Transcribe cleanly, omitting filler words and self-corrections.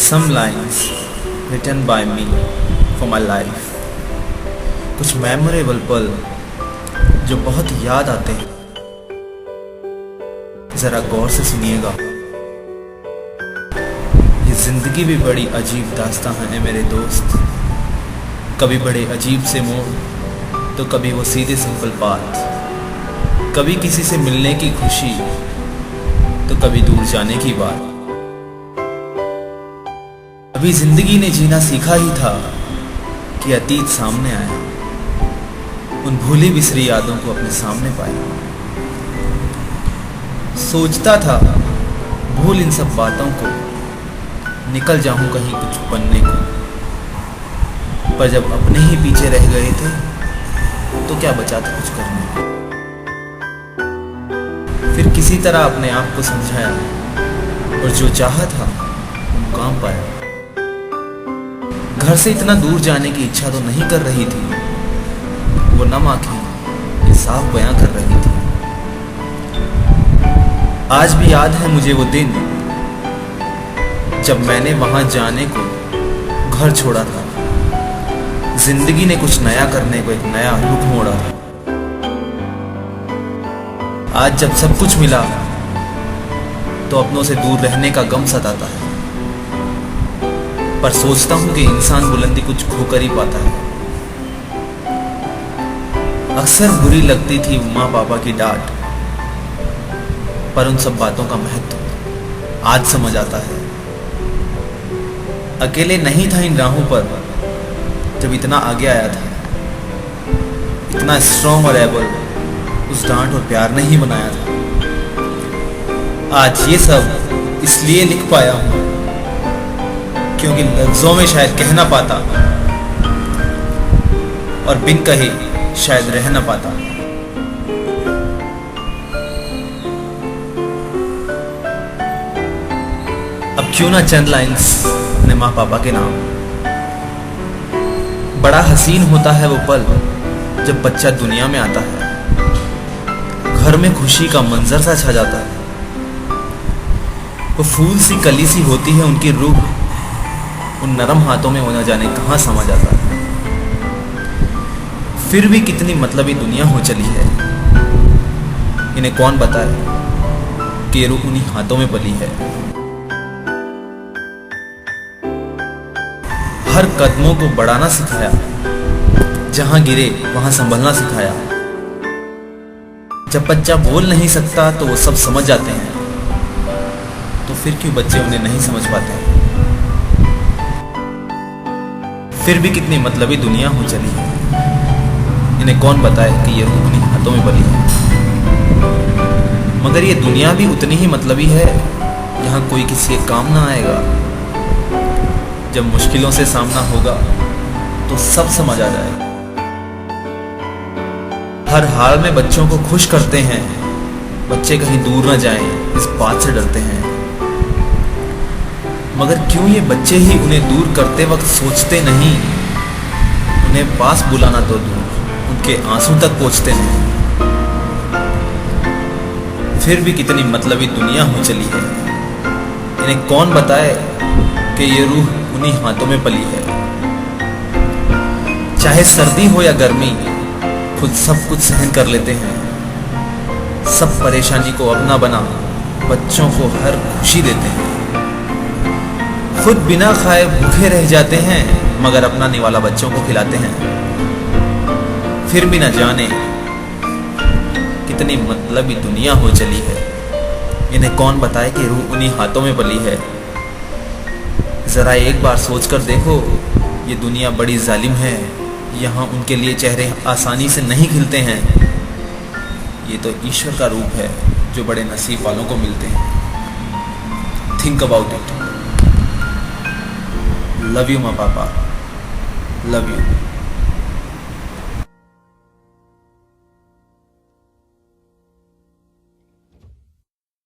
Some lines written by me for my life. कुछ memorable पल जो बहुत याद आते हैं, जरा गौर से सुनिएगा। ये जिंदगी भी बड़ी अजीब दास्तां है मेरे दोस्त। कभी बड़े अजीब से मोड़, तो कभी वो सीधे सिंपल बात, कभी किसी से मिलने की खुशी, तो कभी दूर जाने की बात। अभी जिंदगी ने जीना सीखा ही था कि अतीत सामने आया, उन भूली बिसरी यादों को अपने सामने पाया। सोचता था भूल इन सब बातों को, निकल जाऊं कहीं कुछ बनने को, पर जब अपने ही पीछे रह गए थे तो क्या बचा था कुछ करने को। फिर किसी तरह अपने आप को समझाया और जो चाहा था वो मुकाम पाया। घर से इतना दूर जाने की इच्छा तो नहीं कर रही थी, वो नम आंखें ये साफ बयां कर रही थी। आज भी याद है मुझे वो दिन जब मैंने वहां जाने को घर छोड़ा था। जिंदगी ने कुछ नया करने को एक नया रुख मोड़ा था। आज जब सब कुछ मिला तो अपनों से दूर रहने का गम सताता है, पर सोचता हूं कि इंसान बुलंदी कुछ खोकर ही पाता है। अक्सर बुरी लगती थी माँ पापा की डांट, पर उन सब बातों का महत्व आज समझ आता है। अकेले नहीं था इन राहों पर जब इतना आगे आया था। इतना स्ट्रॉन्ग और एबल उस डांट और प्यार ने ही बनाया था। आज ये सब इसलिए लिख पाया हूं क्योंकि लफ्जों में शायद कह ना पाता और बिन कहे शायद रह ना पाता। अब क्यों ना चंद लाइंस अपने माँ पापा के नाम। बड़ा हसीन होता है वो पल जब बच्चा दुनिया में आता है। घर में खुशी का मंजर सा छा जाता है। वो फूल सी कली सी होती है उनकी रूह, उन नरम हाथों में वो न जाने कहां समा जाता है। फिर भी कितनी मतलबी दुनिया हो चली है, इन्हें कौन बताए कि ये रूह उन्हीं हाथों में पली है। हर कदमों को बढ़ाना सिखाया, जहां गिरे वहां संभलना सिखाया। जब बच्चा बोल नहीं सकता तो वो सब समझ जाते हैं, तो फिर क्यों बच्चे उन्हें नहीं समझ पाते। फिर भी कितनी मतलबी दुनिया हो चली है, इन्हें कौन बताए कि ये रूह उन्हीं हाथों में बली है। मगर ये दुनिया भी उतनी ही मतलबी है जहां कोई किसी के काम ना आएगा। जब मुश्किलों से सामना होगा तो सब समझ आ जाएगा। हर हाल में बच्चों को खुश करते हैं, बच्चे कहीं दूर ना जाएं इस बात से डरते हैं। मगर क्यों ये बच्चे ही उन्हें दूर करते वक्त सोचते नहीं, उन्हें पास बुलाना तो दूर, उनके आंसू तक पहुंचते नहीं। फिर भी कितनी मतलबी दुनिया हो चली है, इन्हें कौन बताए कि ये रूह उन्हीं हाथों में पली है। चाहे सर्दी हो या गर्मी, खुद सब कुछ सहन कर लेते हैं। सब परेशानी को अपना बना बच्चों को हर खुशी देते हैं। खुद बिना खाए भूखे रह जाते हैं, मगर अपना निवाला बच्चों को खिलाते हैं। फिर भी न जाने कितनी मतलबी दुनिया हो चली है, इन्हें कौन बताए कि रूह उन्हीं हाथों में पली है। जरा एक बार सोचकर देखो, ये दुनिया बड़ी जालिम है। यहाँ उनके लिए चेहरे आसानी से नहीं खिलते हैं। ये तो ईश्वर का रूप है जो बड़े नसीब वालों को मिलते हैं। Think about it. Love you माँ पापा, लव यू।